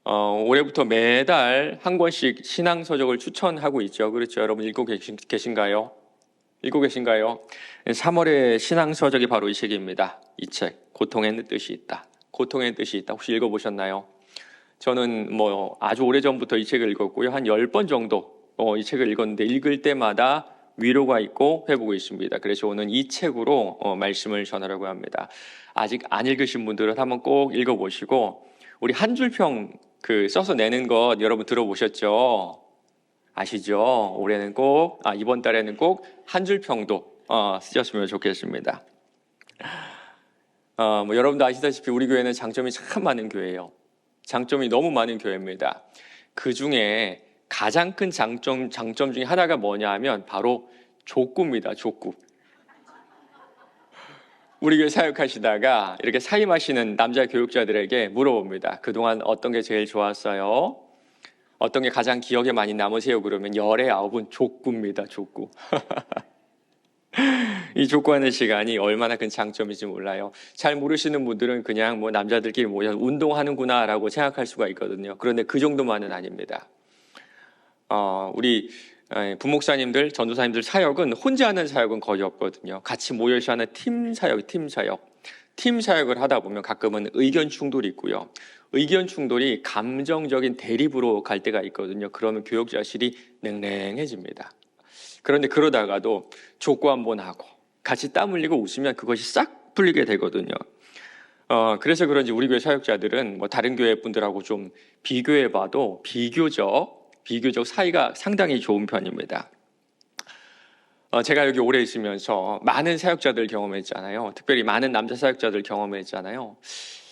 올해부터 매달 한 권씩 신앙서적을 추천하고 있죠. 그렇죠? 여러분 읽고 계신가요? 읽고 계신가요? 3월의 신앙서적이 바로 이 책입니다. 이 책, 고통의 뜻이 있다. 고통의 뜻이 있다. 혹시 읽어보셨나요? 저는 아주 오래전부터 이 책을 읽었고요. 한 10번 정도 이 책을 읽었는데 읽을 때마다 위로가 있고 회복이 있습니다. 그래서 오늘 이 책으로 말씀을 전하려고 합니다. 아직 안 읽으신 분들은 한번 꼭 읽어보시고, 우리 한 줄평 써서 내는 것 여러분 들어보셨죠? 아시죠? 올해는 이번 달에는 꼭 한 줄평도 쓰셨으면 좋겠습니다. 여러분도 아시다시피 우리 교회는 장점이 참 많은 교회예요. 장점이 너무 많은 교회입니다. 그 중에 가장 큰 장점 중에 하나가 뭐냐 하면 바로 족구입니다. 족구. 우리 교회 사역하시다가 이렇게 사임하시는 남자 교육자들에게 물어봅니다. 그동안 어떤 게 제일 좋았어요? 어떤 게 가장 기억에 많이 남으세요? 그러면 열의 9은 족구입니다. 족구. 이 족구하는 시간이 얼마나 큰 장점인지 몰라요. 잘 모르시는 분들은 그냥 남자들끼리 모여서 운동하는구나 라고 생각할 수가 있거든요. 그런데 그 정도만은 아닙니다. 우리 부목사님들, 전도사님들 사역은 혼자 하는 사역은 거의 없거든요. 같이 모여서 하는 팀 사역을 하다 보면 가끔은 의견 충돌이 있고요. 의견 충돌이 감정적인 대립으로 갈 때가 있거든요. 그러면 교역자실이 냉랭해집니다. 그런데 그러다가도 족구 한번 하고 같이 땀 흘리고 웃으면 그것이 싹 풀리게 되거든요. 그래서 그런지 우리 교회 사역자들은 다른 교회 분들하고 좀 비교해봐도 비교적 사이가 상당히 좋은 편입니다. 제가 여기 오래 있으면서 많은 사역자들 경험했잖아요. 특별히 많은 남자 사역자들 경험했잖아요.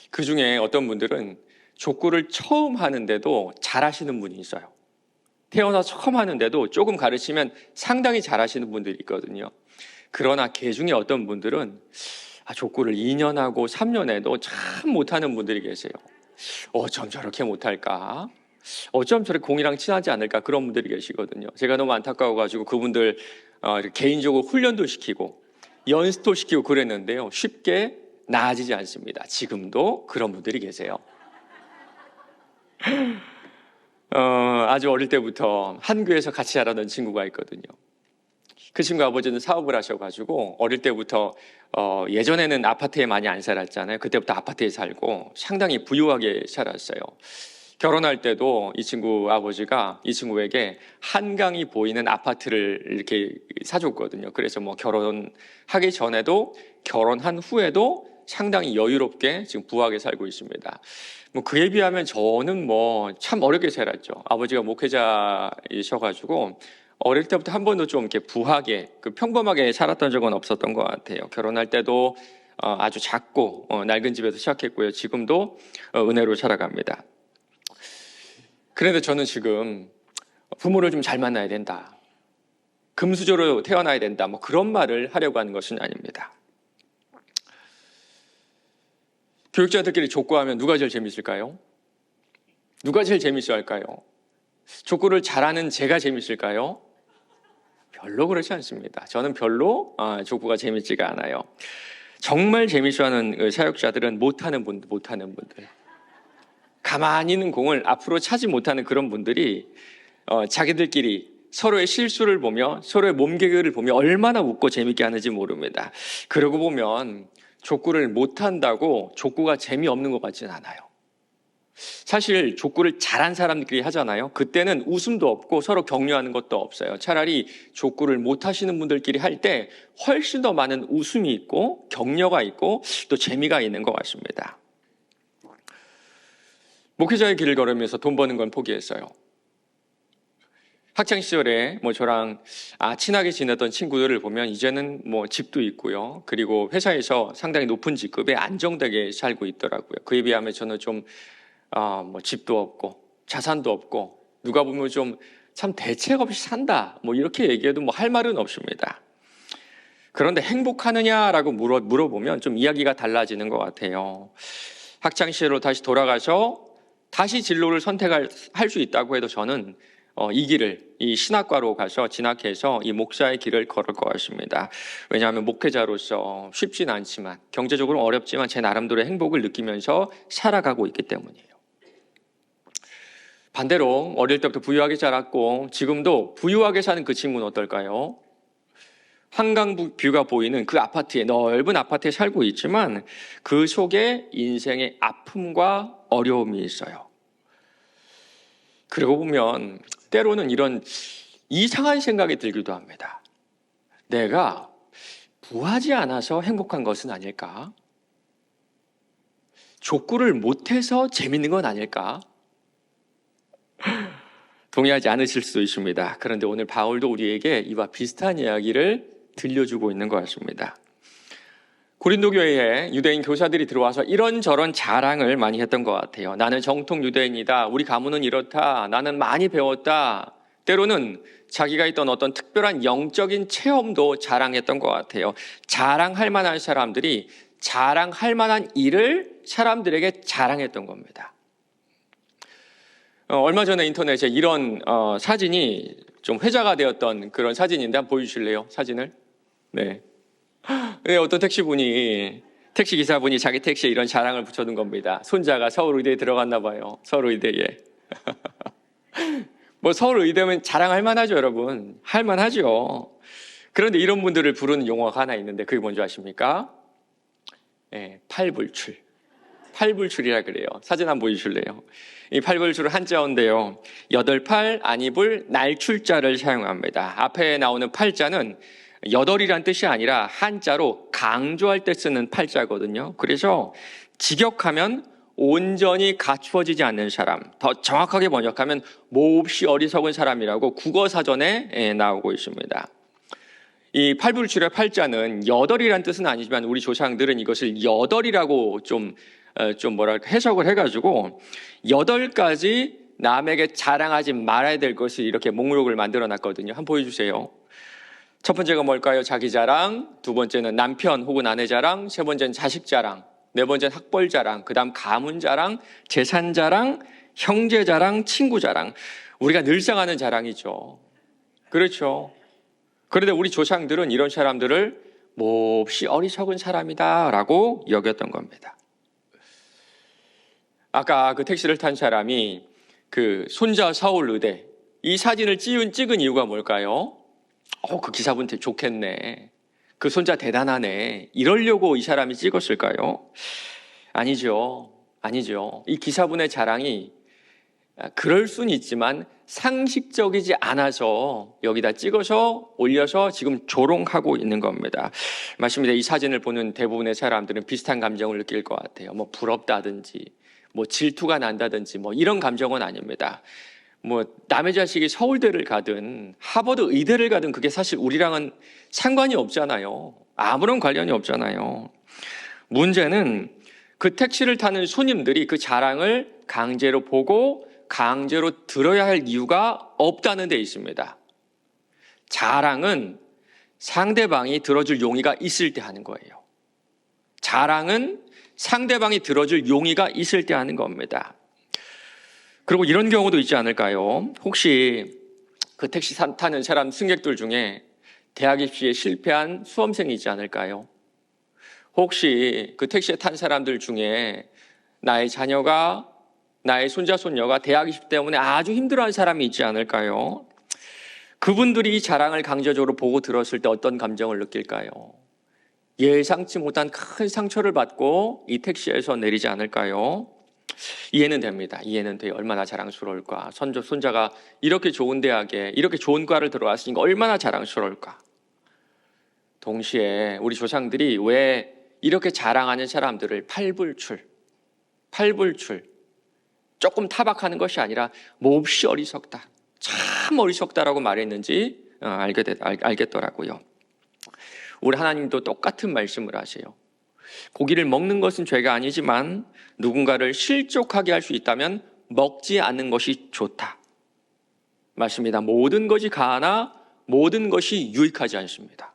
그 중에 어떤 분들은 족구를 처음 하는데도 잘하시는 분이 있어요. 태어나 처음 하는데도 조금 가르치면 상당히 잘하시는 분들이 있거든요. 그러나 그 중에 어떤 분들은 족구를 2년 하고 3년 해도 참 못하는 분들이 계세요. 어쩜 저렇게 못할까? 어쩜 저렇게 공이랑 친하지 않을까? 그런 분들이 계시거든요. 제가 너무 안타까워가지고 그분들 개인적으로 훈련도 시키고 연습도 시키고 그랬는데요. 쉽게 나아지지 않습니다. 지금도 그런 분들이 계세요. 아주 어릴 때부터 한 교회에서 같이 자라던 친구가 있거든요. 그 친구 아버지는 사업을 하셔가지고 어릴 때부터 예전에는 아파트에 많이 안 살았잖아요. 그때부터 아파트에 살고 상당히 부유하게 살았어요. 결혼할 때도 이 친구 아버지가 이 친구에게 한강이 보이는 아파트를 이렇게 사줬거든요. 그래서 결혼하기 전에도 결혼한 후에도 상당히 여유롭게 지금 부하게 살고 있습니다. 그에 비하면 저는 참 어렵게 살았죠. 아버지가 목회자이셔가지고 어릴 때부터 한 번도 좀 이렇게 부하게 평범하게 살았던 적은 없었던 것 같아요. 결혼할 때도 아주 작고 낡은 집에서 시작했고요. 지금도 은혜로 살아갑니다. 그런데 저는 지금 부모를 좀 잘 만나야 된다, 금수저로 태어나야 된다, 그런 말을 하려고 하는 것은 아닙니다. 교육자들끼리 족구하면 누가 제일 재밌을까요? 누가 제일 재밌어 할까요? 족구를 잘하는 제가 재밌을까요? 별로 그렇지 않습니다. 저는 별로 족구가 재밌지가 않아요. 정말 재밌어하는 사역자들은 못하는 분들, 가만히 있는 공을 앞으로 차지 못하는 그런 분들이 자기들끼리 서로의 실수를 보며 서로의 몸개그를 보며 얼마나 웃고 재밌게 하는지 모릅니다. 그러고 보면 족구를 못한다고 족구가 재미없는 것 같지는 않아요. 사실 족구를 잘한 사람들끼리 하잖아요. 그때는 웃음도 없고 서로 격려하는 것도 없어요. 차라리 족구를 못하시는 분들끼리 할 때 훨씬 더 많은 웃음이 있고 격려가 있고 또 재미가 있는 것 같습니다. 목회자의 길을 걸으면서 돈 버는 건 포기했어요. 학창시절에 저랑 친하게 지내던 친구들을 보면 이제는 집도 있고요. 그리고 회사에서 상당히 높은 직급에 안정되게 살고 있더라고요. 그에 비하면 저는 좀 집도 없고 자산도 없고 누가 보면 좀 참 대책 없이 산다 이렇게 얘기해도 할 말은 없습니다. 그런데 행복하느냐라고 물어보면 좀 이야기가 달라지는 것 같아요. 학창시절로 다시 돌아가서 다시 진로를 선택할 수 있다고 해도 저는 이 신학과로 가서 진학해서 이 목사의 길을 걸을 것 같습니다. 왜냐하면 목회자로서 쉽진 않지만 경제적으로 어렵지만 제 나름대로의 행복을 느끼면서 살아가고 있기 때문이에요. 반대로 어릴 때부터 부유하게 자랐고 지금도 부유하게 사는 그 친구는 어떨까요? 한강 뷰가 보이는 그 아파트에, 넓은 아파트에 살고 있지만 그 속에 인생의 아픔과 어려움이 있어요. 그러고 보면 때로는 이런 이상한 생각이 들기도 합니다. 내가 부하지 않아서 행복한 것은 아닐까? 족구를 못해서 재밌는 건 아닐까? 동의하지 않으실 수도 있습니다. 그런데 오늘 바울도 우리에게 이와 비슷한 이야기를 들려주고 있는 것 같습니다. 고린도 교회에 유대인 교사들이 들어와서 이런저런 자랑을 많이 했던 것 같아요. 나는 정통 유대인이다. 우리 가문은 이렇다. 나는 많이 배웠다. 때로는 자기가 있던 어떤 특별한 영적인 체험도 자랑했던 것 같아요. 자랑할 만한 사람들이 자랑할 만한 일을 사람들에게 자랑했던 겁니다. 얼마 전에 인터넷에 이런 사진이 좀 회자가 되었던 그런 사진인데 한번 보여주실래요? 사진을? 네. 어떤 택시 기사분이 자기 택시에 이런 자랑을 붙여둔 겁니다. 손자가 서울의대에 들어갔나 봐요. 서울의대에. 뭐 서울의대면 자랑할 만하죠, 여러분. 할 만하죠. 그런데 이런 분들을 부르는 용어가 하나 있는데 그게 뭔지 아십니까? 네, 팔불출. 팔불출이라 그래요. 사진 한번 보여주실래요? 이 팔불출은 한자어인데요. 8팔 안입을 날출자를 사용합니다. 앞에 나오는 팔자는 8이란 뜻이 아니라 한자로 강조할 때 쓰는 팔자거든요. 그래서 직역하면 온전히 갖추어지지 않는 사람, 더 정확하게 번역하면 몹시 어리석은 사람이라고 국어사전에 나오고 있습니다. 이 팔불출의 팔자는 8이란 뜻은 아니지만 우리 조상들은 이것을 8이라고 좀 뭐랄까 해석을 해가지고 8가지 남에게 자랑하지 말아야 될 것을 이렇게 목록을 만들어 놨거든요. 한번 보여주세요. 첫 번째가 뭘까요? 자기 자랑, 두 번째는 남편 혹은 아내 자랑, 세 번째는 자식 자랑, 네 번째는 학벌 자랑, 그 다음 가문 자랑, 재산 자랑, 형제 자랑, 친구 자랑. 우리가 늘상 하는 자랑이죠. 그렇죠. 그런데 우리 조상들은 이런 사람들을 몹시 어리석은 사람이다 라고 여겼던 겁니다. 아까 그 택시를 탄 사람이 그 손자 서울의대 이 사진을 찍은 이유가 뭘까요? 그 기사분 되게 좋겠네. 그 손자 대단하네. 이러려고 이 사람이 찍었을까요? 아니죠. 이 기사분의 자랑이 그럴 수는 있지만 상식적이지 않아서 여기다 찍어서 올려서 지금 조롱하고 있는 겁니다. 맞습니다. 이 사진을 보는 대부분의 사람들은 비슷한 감정을 느낄 것 같아요. 뭐 부럽다든지, 뭐 질투가 난다든지, 뭐 이런 감정은 아닙니다. 뭐 남의 자식이 서울대를 가든 하버드 의대를 가든 그게 사실 우리랑은 상관이 없잖아요. 아무런 관련이 없잖아요. 문제는 그 택시를 타는 손님들이 그 자랑을 강제로 보고 강제로 들어야 할 이유가 없다는 데 있습니다. 자랑은 상대방이 들어줄 용의가 있을 때 하는 거예요. 자랑은 상대방이 들어줄 용의가 있을 때 하는 겁니다. 그리고 이런 경우도 있지 않을까요? 혹시 그 택시 타는 사람 승객들 중에 대학 입시에 실패한 수험생이 있지 않을까요? 혹시 그 택시에 탄 사람들 중에 나의 자녀가, 나의 손자, 손녀가 대학 입시 때문에 아주 힘들어하는 사람이 있지 않을까요? 그분들이 이 자랑을 강제적으로 보고 들었을 때 어떤 감정을 느낄까요? 예상치 못한 큰 상처를 받고 이 택시에서 내리지 않을까요? 이해는 됩니다. 이해는 돼요. 얼마나 자랑스러울까. 손자가 이렇게 좋은 대학에 이렇게 좋은 과를 들어왔으니까 얼마나 자랑스러울까. 동시에 우리 조상들이 왜 이렇게 자랑하는 사람들을 팔불출, 조금 타박하는 것이 아니라 몹시 어리석다, 참 어리석다라고 말했는지 알겠더라고요. 우리 하나님도 똑같은 말씀을 하세요. 고기를 먹는 것은 죄가 아니지만 누군가를 실족하게 할 수 있다면 먹지 않는 것이 좋다. 맞습니다. 모든 것이 가하나 모든 것이 유익하지 않습니다.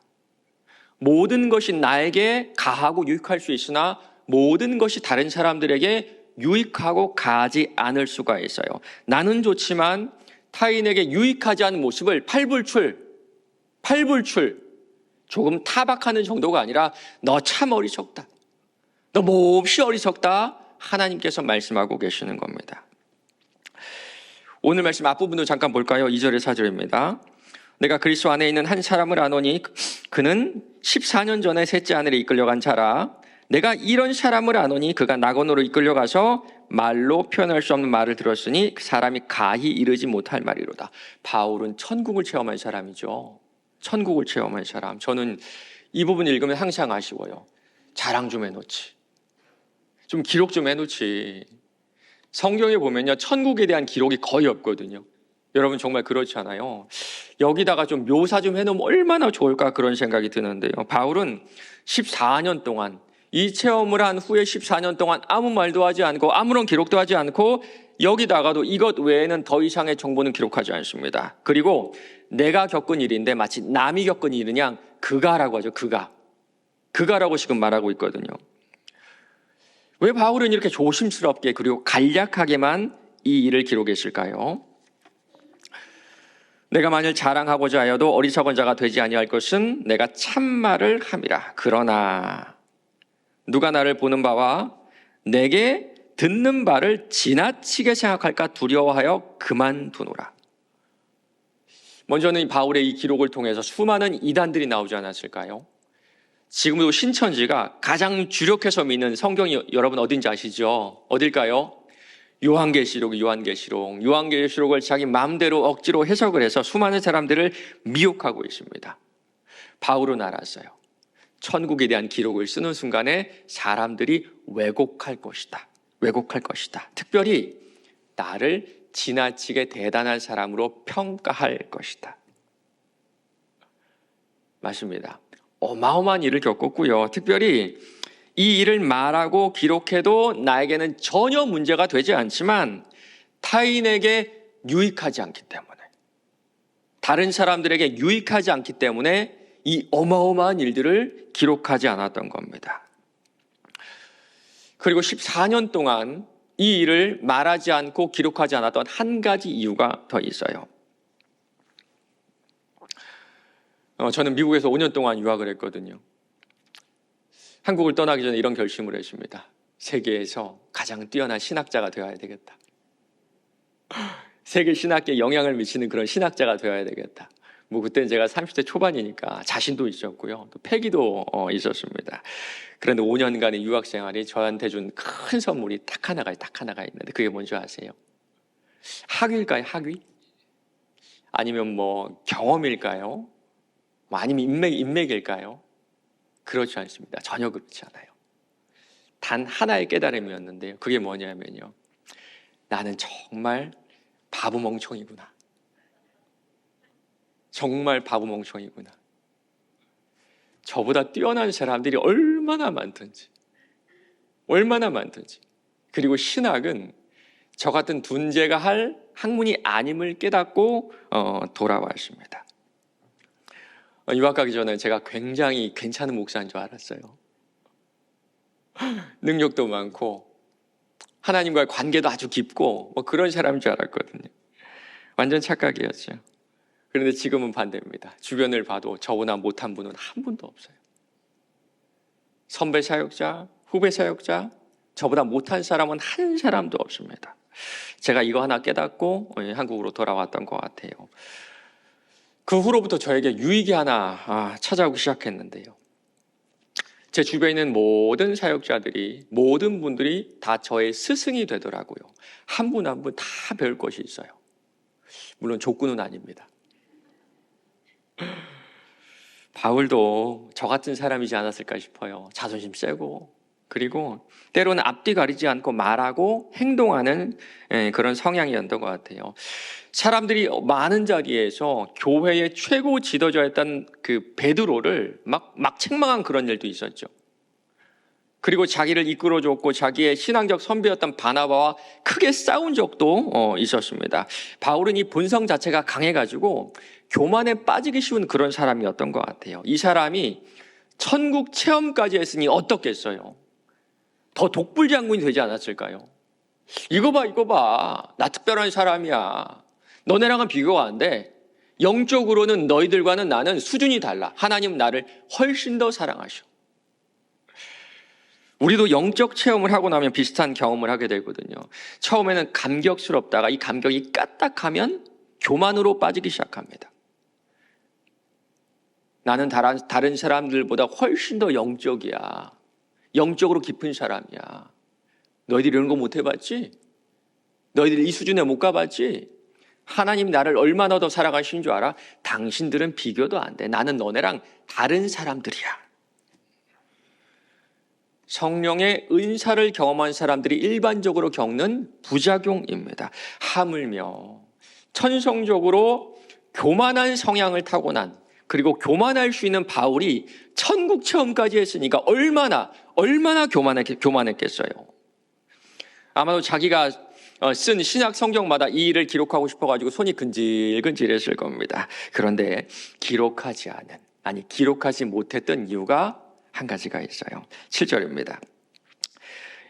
모든 것이 나에게 가하고 유익할 수 있으나 모든 것이 다른 사람들에게 유익하고 가하지 않을 수가 있어요. 나는 좋지만 타인에게 유익하지 않은 모습을 팔불출, 조금 타박하는 정도가 아니라 너 참 어리석다, 너 몹시 어리석다, 하나님께서 말씀하고 계시는 겁니다. 오늘 말씀 앞부분도 잠깐 볼까요? 2절에 4절입니다. 내가 그리스도 안에 있는 한 사람을 아노니 그는 14년 전에 셋째 아내를 이끌려간 자라. 내가 이런 사람을 아노니 그가 낙원으로 이끌려가서 말로 표현할 수 없는 말을 들었으니 그 사람이 가히 이르지 못할 말이로다. 바울은 천국을 체험한 사람이죠. 천국을 체험한 사람. 저는 이 부분 읽으면 항상 아쉬워요. 자랑 좀 해놓지. 좀 기록 좀 해놓지. 성경에 보면요, 천국에 대한 기록이 거의 없거든요. 여러분 정말 그렇지 않아요? 여기다가 좀 묘사 좀 해놓으면 얼마나 좋을까 그런 생각이 드는데요. 바울은 14년 동안 이 체험을 한 후에 14년 동안 아무 말도 하지 않고 아무런 기록도 하지 않고 여기다가도 이것 외에는 더 이상의 정보는 기록하지 않습니다. 그리고 내가 겪은 일인데 마치 남이 겪은 일이냐 그가라고 하죠. 그가라고 지금 말하고 있거든요. 왜 바울은 이렇게 조심스럽게 그리고 간략하게만 이 일을 기록했을까요? 내가 만일 자랑하고자 하여도 어리석은 자가 되지 아니할 것은 내가 참말을 함이라. 그러나 누가 나를 보는 바와 내게 듣는 바를 지나치게 생각할까 두려워하여 그만두노라. 먼저는 바울의 이 기록을 통해서 수많은 이단들이 나오지 않았을까요? 지금도 신천지가 가장 주력해서 믿는 성경이 여러분 어딘지 아시죠? 어딜까요? 요한계시록을 자기 마음대로 억지로 해석을 해서 수많은 사람들을 미혹하고 있습니다. 바울은 알았어요. 천국에 대한 기록을 쓰는 순간에 사람들이 왜곡할 것이다. 특별히 나를 지나치게 대단한 사람으로 평가할 것이다. 맞습니다. 어마어마한 일을 겪었고요. 특별히 이 일을 말하고 기록해도 나에게는 전혀 문제가 되지 않지만 타인에게 유익하지 않기 때문에, 다른 사람들에게 유익하지 않기 때문에 이 어마어마한 일들을 기록하지 않았던 겁니다. 그리고 14년 동안 이 일을 말하지 않고 기록하지 않았던 한 가지 이유가 더 있어요. 저는 미국에서 5년 동안 유학을 했거든요. 한국을 떠나기 전에 이런 결심을 했습니다. 세계에서 가장 뛰어난 신학자가 되어야 되겠다. 세계 신학계에 영향을 미치는 그런 신학자가 되어야 되겠다. 그때는 제가 30대 초반이니까 자신도 있었고요. 또 패기도 있었습니다. 그런데 5년간의 유학 생활이 저한테 준 큰 선물이 딱 하나가 있는데 그게 뭔지 아세요? 학위일까요? 학위? 아니면 경험일까요? 아니면 인맥일까요? 그렇지 않습니다. 전혀 그렇지 않아요. 단 하나의 깨달음이었는데요. 그게 뭐냐면요. 나는 정말 바보 멍청이구나. 정말 바보 멍청이구나. 저보다 뛰어난 사람들이 얼마나 많든지. 그리고 신학은 저 같은 둔재가 할 학문이 아님을 깨닫고 돌아왔습니다. 유학 가기 전에 제가 굉장히 괜찮은 목사인 줄 알았어요. 능력도 많고 하나님과의 관계도 아주 깊고 그런 사람인 줄 알았거든요. 완전 착각이었죠. 그런데 지금은 반대입니다. 주변을 봐도 저보다 못한 분은 한 분도 없어요. 선배 사역자, 후배 사역자, 저보다 못한 사람은 한 사람도 없습니다. 제가 이거 하나 깨닫고 한국으로 돌아왔던 것 같아요. 그 후로부터 저에게 유익이 하나 찾아오기 시작했는데요. 제 주변에 있는 모든 사역자들이, 모든 분들이 다 저의 스승이 되더라고요. 한 분 한 분 다 배울 것이 있어요. 물론 족구는 아닙니다. 바울도 저 같은 사람이지 않았을까 싶어요. 자존심 세고, 그리고 때로는 앞뒤 가리지 않고 말하고 행동하는 그런 성향이었던 것 같아요. 사람들이 많은 자리에서 교회의 최고 지도자였던 그 베드로를 막 책망한 그런 일도 있었죠. 그리고 자기를 이끌어줬고 자기의 신앙적 선배였던 바나바와 크게 싸운 적도 있었습니다. 바울은 이 본성 자체가 강해가지고 교만에 빠지기 쉬운 그런 사람이었던 것 같아요. 이 사람이 천국 체험까지 했으니 어떻겠어요? 더 독불장군이 되지 않았을까요? 이거 봐. 나 특별한 사람이야. 너네랑은 비교가 안 돼. 영적으로는 너희들과는 나는 수준이 달라. 하나님 나를 훨씬 더 사랑하셔. 우리도 영적 체험을 하고 나면 비슷한 경험을 하게 되거든요. 처음에는 감격스럽다가 이 감격이 까딱하면 교만으로 빠지기 시작합니다. 나는 다른 사람들보다 훨씬 더 영적이야. 영적으로 깊은 사람이야. 너희들 이런 거 못 해봤지? 너희들 이 수준에 못 가봤지? 하나님 나를 얼마나 더 사랑하신 줄 알아? 당신들은 비교도 안 돼. 나는 너네랑 다른 사람들이야. 성령의 은사를 경험한 사람들이 일반적으로 겪는 부작용입니다. 하물며 천성적으로 교만한 성향을 타고난, 그리고 교만할 수 있는 바울이 천국 체험까지 했으니까 얼마나 교만했겠어요. 아마도 자기가 쓴 신약 성경마다 이 일을 기록하고 싶어가지고 손이 근질근질했을 겁니다. 그런데 기록하지 못했던 이유가 한 가지가 있어요. 7절입니다.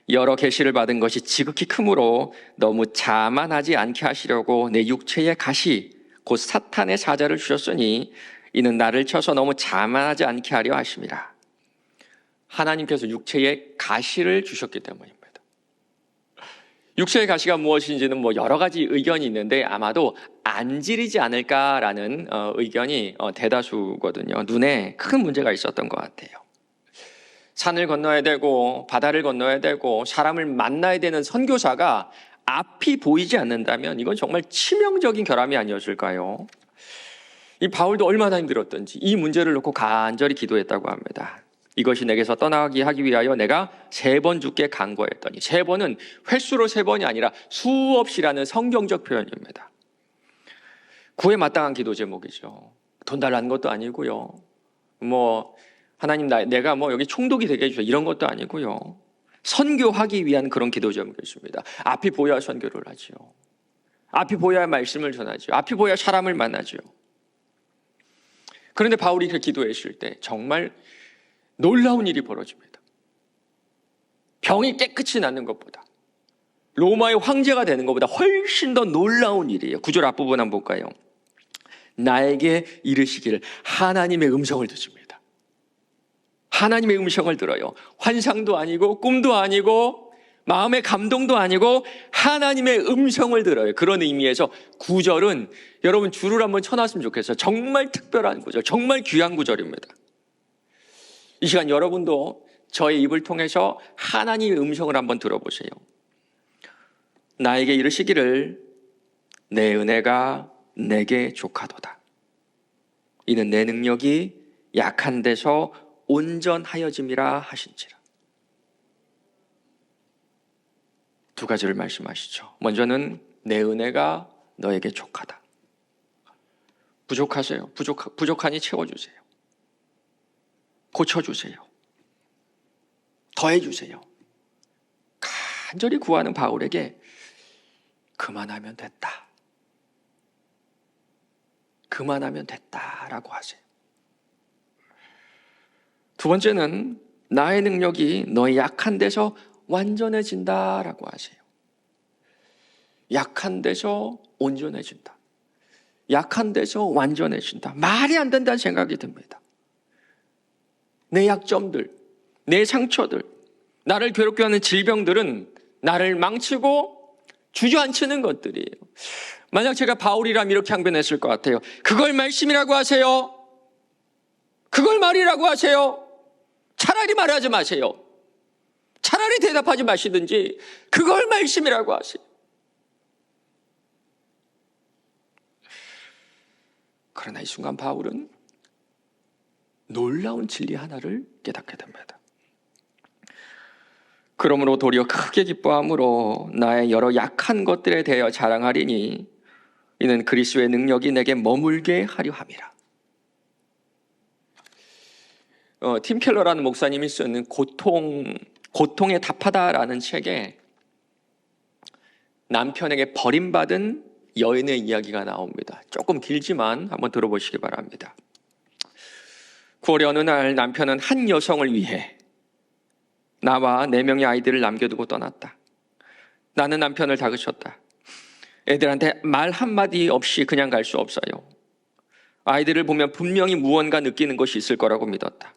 여러 계시를 받은 것이 지극히 크므로 너무 자만하지 않게 하시려고 내 육체의 가시 곧 사탄의 사자를 주셨으니 이는 나를 쳐서 너무 자만하지 않게 하려 하심이라. 하나님께서 육체의 가시를 주셨기 때문입니다. 육체의 가시가 무엇인지는 여러 가지 의견이 있는데 아마도 안질이지 않을까라는 의견이 대다수거든요. 눈에 큰 문제가 있었던 것 같아요. 산을 건너야 되고 바다를 건너야 되고 사람을 만나야 되는 선교사가 앞이 보이지 않는다면 이건 정말 치명적인 결함이 아니었을까요? 이 바울도 얼마나 힘들었던지 이 문제를 놓고 간절히 기도했다고 합니다. 이것이 내게서 떠나게 하기 위하여 내가 3번 주께 간구했더니, 3번은 횟수로 3번이 아니라 수없이라는 성경적 표현입니다. 구에 마땅한 기도 제목이죠. 돈 달라는 것도 아니고요. 하나님 내가 여기 총독이 되게 해주세요 이런 것도 아니고요. 선교하기 위한 그런 기도 제목이었습니다. 앞이 보여야 선교를 하지요. 앞이 보여야 말씀을 전하지요. 앞이 보여야 사람을 만나지요. 그런데 바울이 그 기도했을 때 정말 놀라운 일이 벌어집니다. 병이 깨끗이 낫는 것보다, 로마의 황제가 되는 것보다 훨씬 더 놀라운 일이에요. 9절 앞부분 한번 볼까요? 나에게 이르시기를 하나님의 음성을 듣습니다. 하나님의 음성을 들어요. 환상도 아니고 꿈도 아니고 마음의 감동도 아니고 하나님의 음성을 들어요. 그런 의미에서 9절은 여러분 줄을 한번 쳐놨으면 좋겠어요. 정말 특별한 구절, 정말 귀한 구절입니다. 이 시간 여러분도 저의 입을 통해서 하나님의 음성을 한번 들어보세요. 나에게 이르시기를 내 은혜가 내게 족하도다. 이는 내 능력이 약한 데서 온전하여짐이라 하신지라. 2가지를 말씀하시죠. 먼저는 내 은혜가 너에게 족하다. 부족하세요. 부족하니 채워주세요. 고쳐주세요. 더해주세요. 간절히 구하는 바울에게 그만하면 됐다. 그만하면 됐다라고 하세요. 2번째는 나의 능력이 너의 약한 데서 완전해진다라고 하세요. 약한 데서 온전해진다. 약한 데서 완전해진다. 말이 안 된다는 생각이 듭니다. 내 약점들, 내 상처들, 나를 괴롭게 하는 질병들은 나를 망치고 주저앉히는 것들이에요. 만약 제가 바울이라면 이렇게 항변했을 것 같아요. 그걸 말씀이라고 하세요. 그걸 말이라고 하세요. 차라리 말하지 마세요. 차라리 대답하지 마시든지 그걸 말씀이라고 하세요. 그러나 이 순간 바울은 놀라운 진리 하나를 깨닫게 됩니다. 그러므로 도리어 크게 기뻐함으로 나의 여러 약한 것들에 대하여 자랑하리니 이는 그리스도의 능력이 내게 머물게 하려 함이라. 팀 켈러라는 목사님이 쓴 고통에 답하다라는 책에 남편에게 버림받은 여인의 이야기가 나옵니다. 조금 길지만 한번 들어보시기 바랍니다. 9월의 어느 날 남편은 한 여성을 위해 나와 4명의 아이들을 남겨두고 떠났다. 나는 남편을 다그쳤다. 애들한테 말 한마디 없이 그냥 갈 수 없어요. 아이들을 보면 분명히 무언가 느끼는 것이 있을 거라고 믿었다.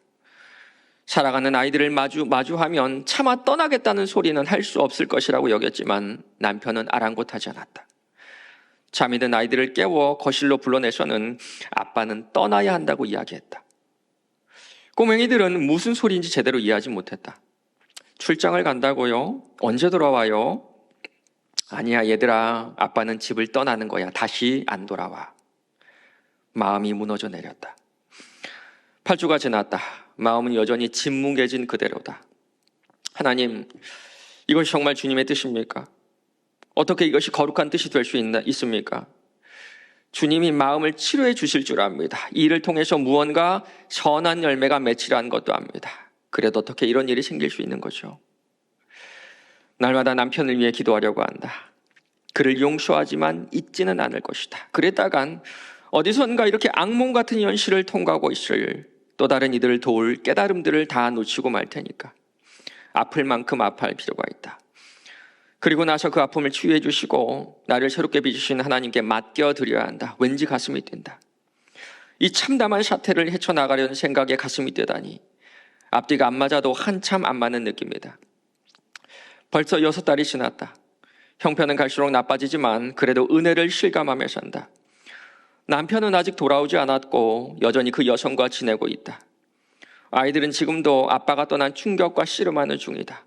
살아가는 아이들을 마주하면 차마 떠나겠다는 소리는 할 수 없을 것이라고 여겼지만 남편은 아랑곳하지 않았다. 잠이 든 아이들을 깨워 거실로 불러내서는 아빠는 떠나야 한다고 이야기했다. 꼬맹이들은 무슨 소리인지 제대로 이해하지 못했다. 출장을 간다고요? 언제 돌아와요? 아니야 얘들아, 아빠는 집을 떠나는 거야. 다시 안 돌아와. 마음이 무너져 내렸다. 8주가 지났다. 마음은 여전히 짓뭉개진 그대로다. 하나님, 이것이 정말 주님의 뜻입니까? 어떻게 이것이 거룩한 뜻이 될 수 있습니까? 주님이 마음을 치료해 주실 줄 압니다. 이 일을 통해서 무언가 선한 열매가 맺히라는 것도 압니다. 그래도 어떻게 이런 일이 생길 수 있는 거죠? 날마다 남편을 위해 기도하려고 한다. 그를 용서하지만 잊지는 않을 것이다. 그랬다간 어디선가 이렇게 악몽 같은 현실을 통과하고 있을 또 다른 이들을 도울 깨달음들을 다 놓치고 말 테니까 아플 만큼 아파할 필요가 있다. 그리고 나서 그 아픔을 치유해 주시고 나를 새롭게 빚으신 하나님께 맡겨드려야 한다. 왠지 가슴이 뛴다. 이 참담한 사태를 헤쳐나가려는 생각에 가슴이 뛰다니 앞뒤가 안 맞아도 한참 안 맞는 느낌이다. 벌써 6달이 지났다. 형편은 갈수록 나빠지지만 그래도 은혜를 실감하며 산다. 남편은 아직 돌아오지 않았고 여전히 그 여성과 지내고 있다. 아이들은 지금도 아빠가 떠난 충격과 씨름하는 중이다.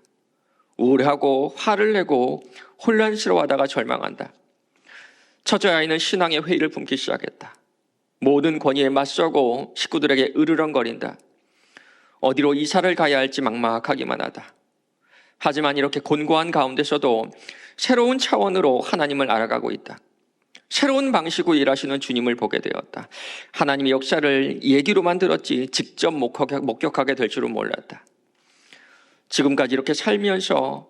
우울하고 화를 내고 혼란스러워하다가 절망한다. 첫째 아이는 신앙의 회의를 품기 시작했다. 모든 권위에 맞서고 식구들에게 으르렁거린다. 어디로 이사를 가야 할지 막막하기만 하다. 하지만 이렇게 곤고한 가운데서도 새로운 차원으로 하나님을 알아가고 있다. 새로운 방식으로 일하시는 주님을 보게 되었다. 하나님의 역사를 얘기로만 들었지 직접 목격하게 될 줄은 몰랐다. 지금까지 이렇게 살면서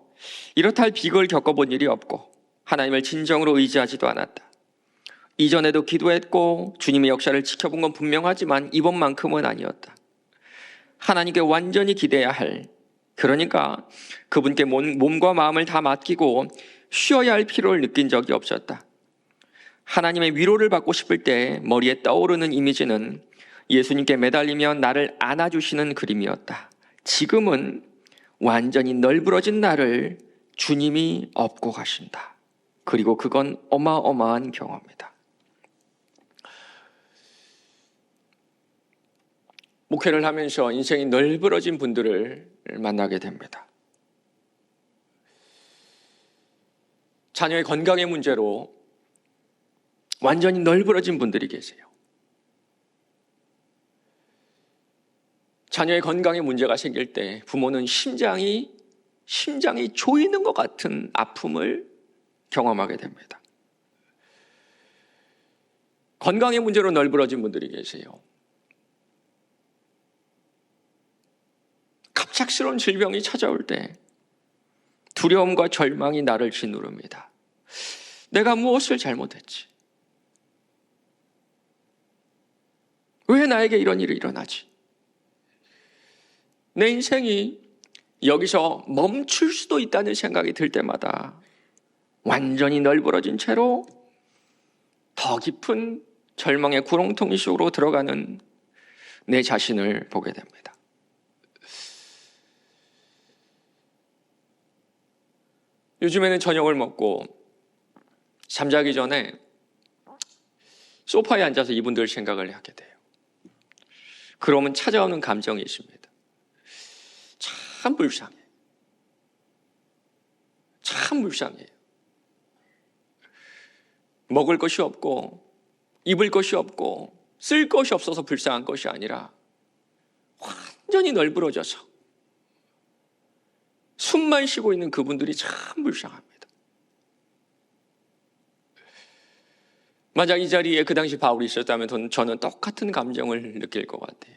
이렇다 할 비극을 겪어본 일이 없고 하나님을 진정으로 의지하지도 않았다. 이전에도 기도했고 주님의 역사를 지켜본 건 분명하지만 이번만큼은 아니었다. 하나님께 완전히 기대야 할, 그러니까 그분께 몸과 마음을 다 맡기고 쉬어야 할 필요를 느낀 적이 없었다. 하나님의 위로를 받고 싶을 때 머리에 떠오르는 이미지는 예수님께 매달리며 나를 안아주시는 그림이었다. 지금은 완전히 널브러진 나를 주님이 업고 가신다. 그리고 그건 어마어마한 경험이다. 목회를 하면서 인생이 널브러진 분들을 만나게 됩니다. 자녀의 건강의 문제로 완전히 널브러진 분들이 계세요. 자녀의 건강에 문제가 생길 때 부모는 심장이 조이는 것 같은 아픔을 경험하게 됩니다. 건강의 문제로 널브러진 분들이 계세요. 갑작스러운 질병이 찾아올 때 두려움과 절망이 나를 짓누릅니다. 내가 무엇을 잘못했지? 왜 나에게 이런 일이 일어나지? 내 인생이 여기서 멈출 수도 있다는 생각이 들 때마다 완전히 널브러진 채로 더 깊은 절망의 구렁텅이 속으로 들어가는 내 자신을 보게 됩니다. 요즘에는 저녁을 먹고 잠자기 전에 소파에 앉아서 이분들 생각을 하게 돼요. 그러면 찾아오는 감정이 있습니다. 참 불쌍해. 참 불쌍해요. 먹을 것이 없고 입을 것이 없고 쓸 것이 없어서 불쌍한 것이 아니라 완전히 널브러져서 숨만 쉬고 있는 그분들이 참 불쌍합니다. 만약 이 자리에 그 당시 바울이 있었다면 저는 똑같은 감정을 느낄 것 같아요.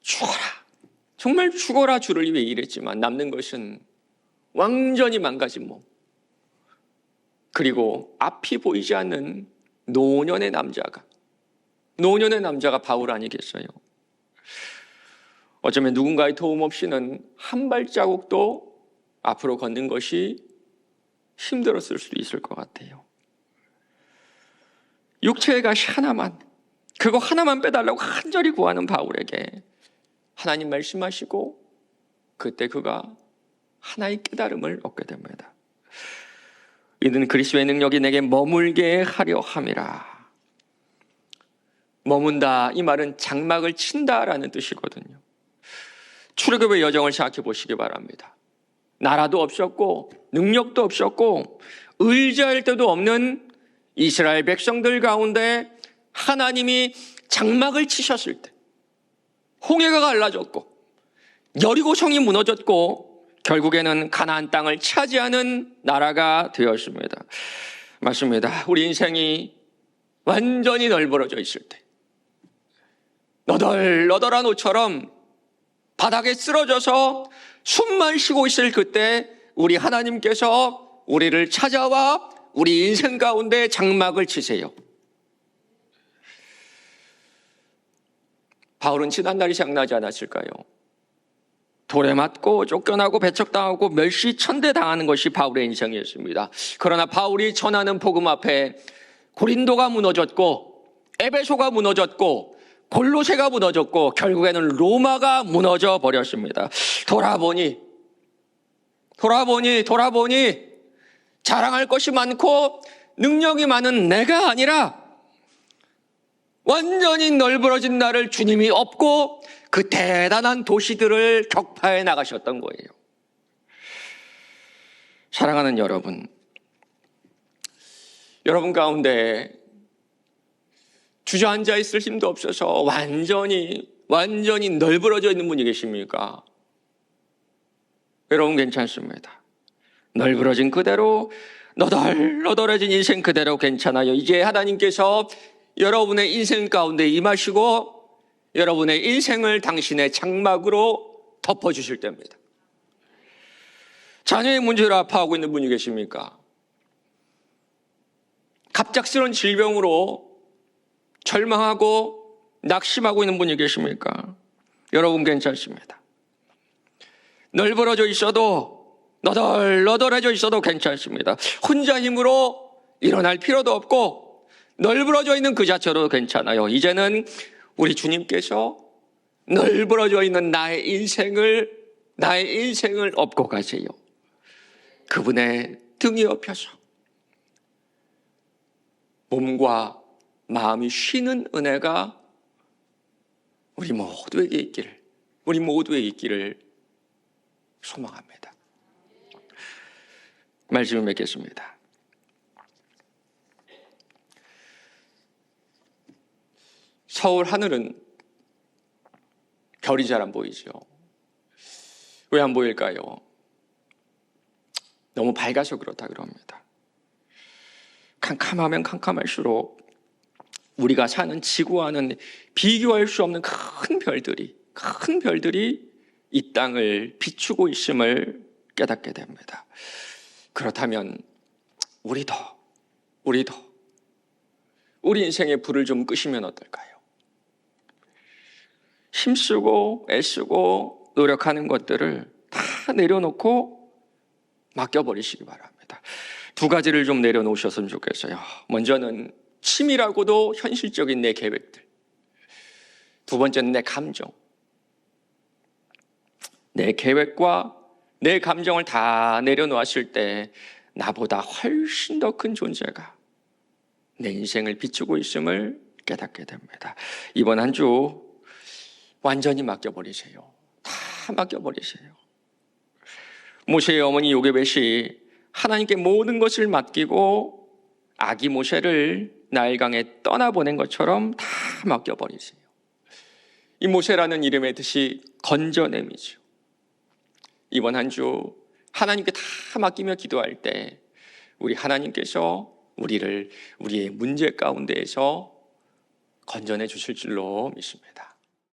죽어라. 정말 죽어라 주를 위해 일했지만 남는 것은 완전히 망가진 몸. 그리고 앞이 보이지 않는 노년의 남자가 바울 아니겠어요? 어쩌면 누군가의 도움 없이는 한 발자국도 앞으로 걷는 것이 힘들었을 수도 있을 것 같아요. 육체의 가시 하나만, 그거 하나만 빼달라고 간절히 구하는 바울에게 하나님 말씀하시고 그때 그가 하나의 깨달음을 얻게 됩니다. 이는 그리스도의 능력이 내게 머물게 하려 함이라. 머문다, 이 말은 장막을 친다라는 뜻이거든요. 출애굽의 여정을 생각해 보시기 바랍니다. 나라도 없었고 능력도 없었고 의지할 데도 없는 이스라엘 백성들 가운데 하나님이 장막을 치셨을 때 홍해가 갈라졌고 여리고성이 무너졌고 결국에는 가나안 땅을 차지하는 나라가 되었습니다. 맞습니다. 우리 인생이 완전히 널브러져 있을 때, 너덜너덜한 옷처럼 바닥에 쓰러져서 숨만 쉬고 있을 그때 우리 하나님께서 우리를 찾아와 우리 인생 가운데 장막을 치세요. 바울은 지난날이 생각나지 않았을까요? 돌에 맞고 쫓겨나고 배척당하고 멸시천대 당하는 것이 바울의 인생이었습니다. 그러나 바울이 전하는 복음 앞에 고린도가 무너졌고 에베소가 무너졌고 골로새가 무너졌고 결국에는 로마가 무너져 버렸습니다. 돌아보니 자랑할 것이 많고 능력이 많은 내가 아니라 완전히 널브러진 나를 주님이 업고 그 대단한 도시들을 격파해 나가셨던 거예요. 사랑하는 여러분 가운데 주저앉아 있을 힘도 없어서 완전히 널브러져 있는 분이 계십니까? 여러분 괜찮습니다. 널브러진 그대로 너덜너덜해진 인생 그대로 괜찮아요. 이제 하나님께서 여러분의 인생 가운데 임하시고 여러분의 인생을 당신의 장막으로 덮어주실 때입니다. 자녀의 문제로 아파하고 있는 분이 계십니까? 갑작스러운 질병으로 절망하고 낙심하고 있는 분이 계십니까? 여러분 괜찮습니다. 널브러져 있어도 너덜너덜해져 있어도 괜찮습니다. 혼자 힘으로 일어날 필요도 없고 널브러져 있는 그 자체로 괜찮아요. 이제는 우리 주님께서 널브러져 있는 나의 인생을 업고 가세요. 그분의 등에 업혀서 몸과 마음이 쉬는 은혜가 우리 모두에게 있기를 소망합니다. 말씀을 맺겠습니다. 서울 하늘은 별이 잘 안 보이죠. 왜 안 보일까요? 너무 밝아서 그렇다 그럽니다. 캄캄하면 캄캄할수록 우리가 사는 지구와는 비교할 수 없는 큰 별들이 이 땅을 비추고 있음을 깨닫게 됩니다. 그렇다면 우리도 우리 인생의 불을 좀 끄시면 어떨까요? 힘쓰고 애쓰고 노력하는 것들을 다 내려놓고 맡겨버리시기 바랍니다. 두 가지를 좀 내려놓으셨으면 좋겠어요. 먼저는 치밀하고도 현실적인 내 계획들. 두 번째는 내 감정. 내 계획과 내 감정을 다 내려놓았을 때 나보다 훨씬 더 큰 존재가 내 인생을 비추고 있음을 깨닫게 됩니다. 이번 한 주 완전히 맡겨버리세요. 다 맡겨버리세요. 모세의 어머니 요게벳이 하나님께 모든 것을 맡기고 아기 모세를 나일강에 떠나보낸 것처럼 다 맡겨버리세요. 이 모세라는 이름의 뜻이 건져냄이죠. 이번 한 주 하나님께 다 맡기며 기도할 때 우리 하나님께서 우리의 문제 가운데에서 건져내 주실 줄로 믿습니다.